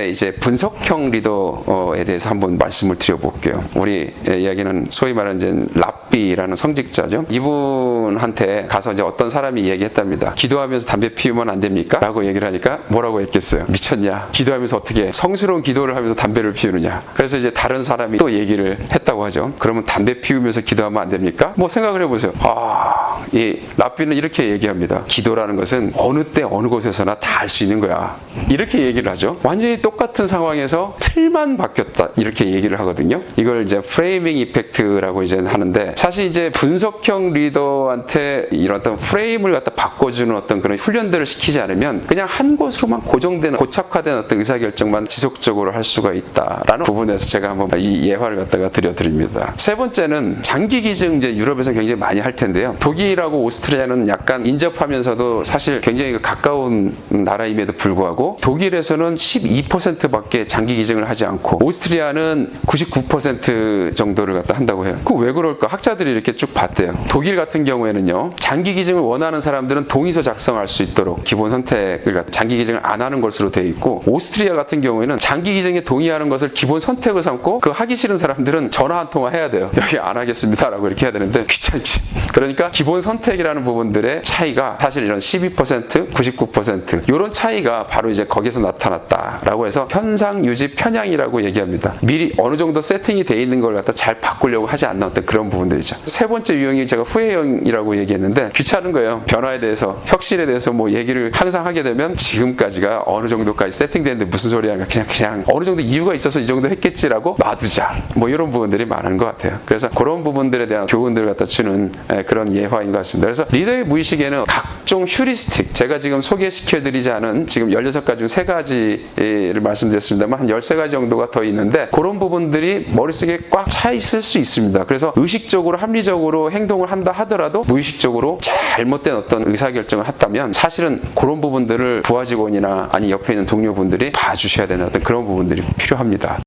이제 분석형 리더에 대해서 한번 말씀을 드려볼게요. 우리 이야기는 소위 말하는 이제 랍비라는 성직자죠. 이분한테 가서 이제 어떤 사람이 얘기했답니다. 기도하면서 담배 피우면 안 됩니까? 라고 얘기를 하니까 뭐라고 했겠어요? 미쳤냐? 기도하면서 어떻게 성스러운 기도를 하면서 담배를 피우느냐? 그래서 이제 다른 사람이 또 얘기를 했다고 하죠. 그러면 담배 피우면서 기도하면 안 됩니까? 뭐 생각을 해보세요. 이 랍비는 이렇게 얘기합니다. 기도라는 것은 어느 때 어느 곳에서나 다 할 수 있는 거야. 이렇게 얘기를 하죠. 완전히 똑같은 상황에서 틀만 바뀌었다. 이렇게 얘기를 하거든요. 이걸 이제 프레이밍 이펙트라고 이제 하는데, 사실 이제 분석형 리더한테 이런 어떤 프레임을 갖다 바꿔주는 어떤 그런 훈련들을 시키지 않으면 그냥 한 곳으로만 고착화된 어떤 의사결정만 지속적으로 할 수가 있다라는 부분에서 제가 한번 이 예화를 갖다가 드려드립니다. 세 번째는 장기 기증, 이제 유럽에서 굉장히 많이 할 텐데요. 독일하고 오스트리아는 약간 인접하면서도 사실 굉장히 가까운 나라임에도 불구하고 독일에서는 12%밖에 장기 기증을 하지 않고 오스트리아는 99% 정도를 갖다 한다고 해요. 그 왜 그럴까? 학자들이 이렇게 쭉 봤대요. 독일 같은 경우에는요, 장기 기증을 원하는 사람들은 동의서 작성할 수 있도록 기본 선택을 장기 기증을 안 하는 것으로 되어 있고, 오스트리아 같은 경우에는 장기 기증에 동의하는 것을 기본 선택을 삼고 그 하기 싫은 사람들은 전화 한 통화 해야 돼요. 여기 안 하겠습니다라고 이렇게 해야 되는데 귀찮지. 그러니까 기본 선택이라는 부분들의 차이가 사실 이런 12%, 99% 이런 차이가 바로 이제 거기서 나타났다라고 해서 현상 유지 편향이라고 얘기합니다. 미리 어느 정도 세팅이 돼 있는 걸 갖다 잘 바꾸려고 하지 않는 어떤 그런 부분들이죠. 세 번째 유형이 제가 후회형이라고 얘기했는데, 귀찮은 거예요. 변화에 대해서, 혁신에 대해서 뭐 얘기를 항상 하게 되면 지금까지가 어느 정도까지 세팅되는데 무슨 소리야, 그냥 어느 정도 이유가 있어서 이 정도 했겠지라고 놔두자, 뭐 이런 부분들이 많은 것 같아요. 그래서 그런 부분들에 대한 교훈들을 갖다 주는 그런 예화인 것 같습니다. 그래서 리더의 무의식에는 각종 휴리스틱, 제가 지금 소개시켜드리지 않은 지금 16가지 중 3가지를 말씀드렸습니다만 한 13가지 정도가 더 있는데, 그런 부분들이 머릿속에 꽉 차 있을 수 있습니다. 그래서 의식적으로 합리적으로 행동을 한다 하더라도 무의식적으로 잘못된 어떤 의사결정을 했다면 사실은 그런 부분들을 부하 직원이나 아니 옆에 있는 동료분들이 봐주셔야 되는 어떤 그런 부분들이 필요합니다.